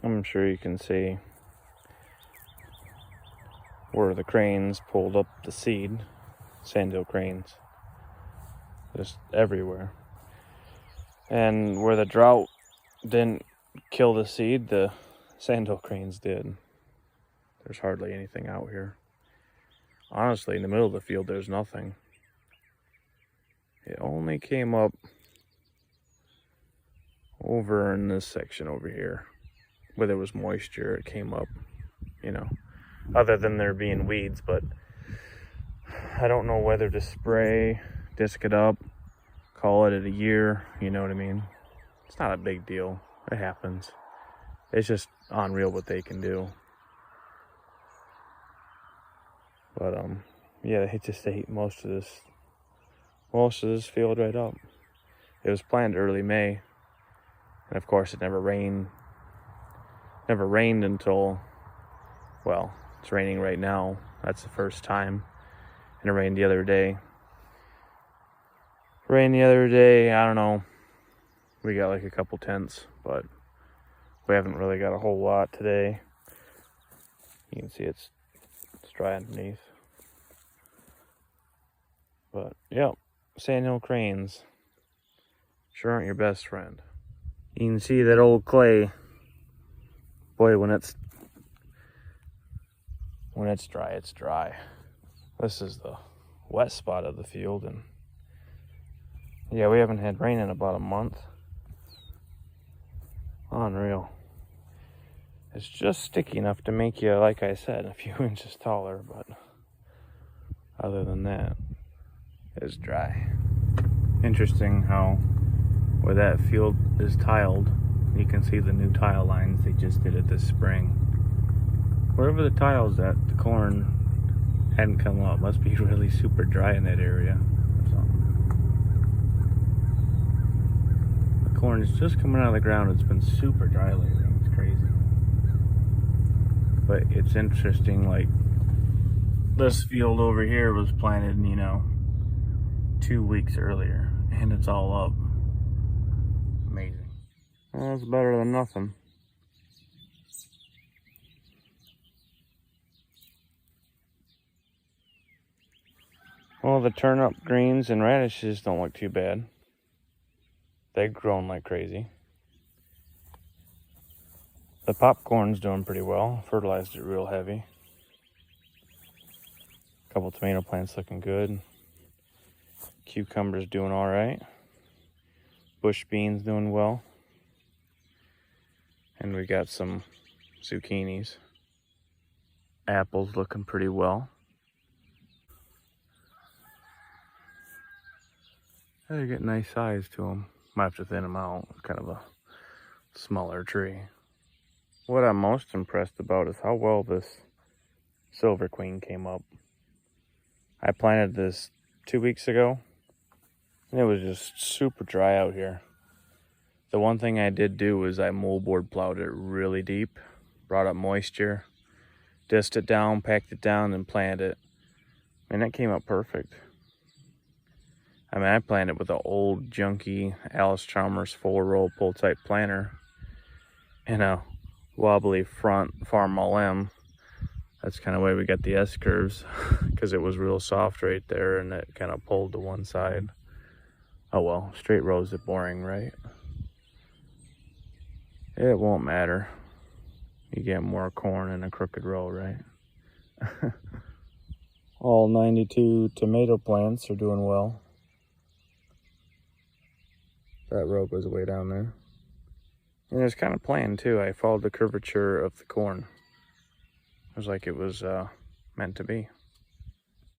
I'm sure you can see where the cranes pulled up the seed. Sandhill cranes. Just everywhere. And where the drought didn't kill the seed, the Sandhill cranes did. There's hardly anything out here. Honestly, in the middle of the field, there's nothing. It only came up over in this section over here, where there was moisture. It came up, other than there being weeds, but I don't know whether to spray, disc it up, call it a year, you know what I mean? It's not a big deal. It happens. It's just unreal what they can do. But yeah, they just ate most of this field right up. It was planted early May, and of course it never rained until, well, it's raining right now. That's the first time. And it rained the other day. I don't know. We got like a couple tenths, but we haven't really got a whole lot today. You can see it's dry underneath. But, yep, Sandhill cranes sure aren't your best friend. You can see that old clay. Boy, when it's dry, it's dry. This is the wet spot of the field, and yeah, we haven't had rain in about a month. Unreal. It's just sticky enough to make you, like I said, a few inches taller, but other than that, it's dry. Interesting how where that field is tiled, you can see the new tile lines they just did it this spring. Wherever the tile's at, the corn hadn't come up. Must be really super dry in that area. The corn is just coming out of the ground. It's been super dry lately. It's crazy. But it's interesting, like this field over here was planted, 2 weeks earlier, and it's all up. Amazing. Well, that's better than nothing. Well, the turnip greens and radishes don't look too bad. They've grown like crazy. The popcorn's doing pretty well. Fertilized it real heavy. A couple tomato plants looking good. Cucumbers doing all right. Bush beans doing well. And we got some zucchinis. Apples looking pretty well. They get nice size to them. Might have to thin them out. It's kind of a smaller tree. What I'm most impressed about is how well this Silver Queen came up. I planted this 2 weeks ago, and it was just super dry out here. The one thing I did do was I moldboard plowed it really deep, brought up moisture, disked it down, packed it down, and planted it. And it came up perfect. I mean, I planted with an old junky Alice Chalmers 4-row pull type planter and a wobbly front Farm LM. That's kind of why we got the S curves, because it was real soft right there and it kind of pulled to one side. Oh well, straight rows are boring, right? It won't matter. You get more corn in a crooked row, right? All 92 tomato plants are doing well. That row goes way down there. And it's kind of planned too. I followed the curvature of the corn. It was like it was meant to be.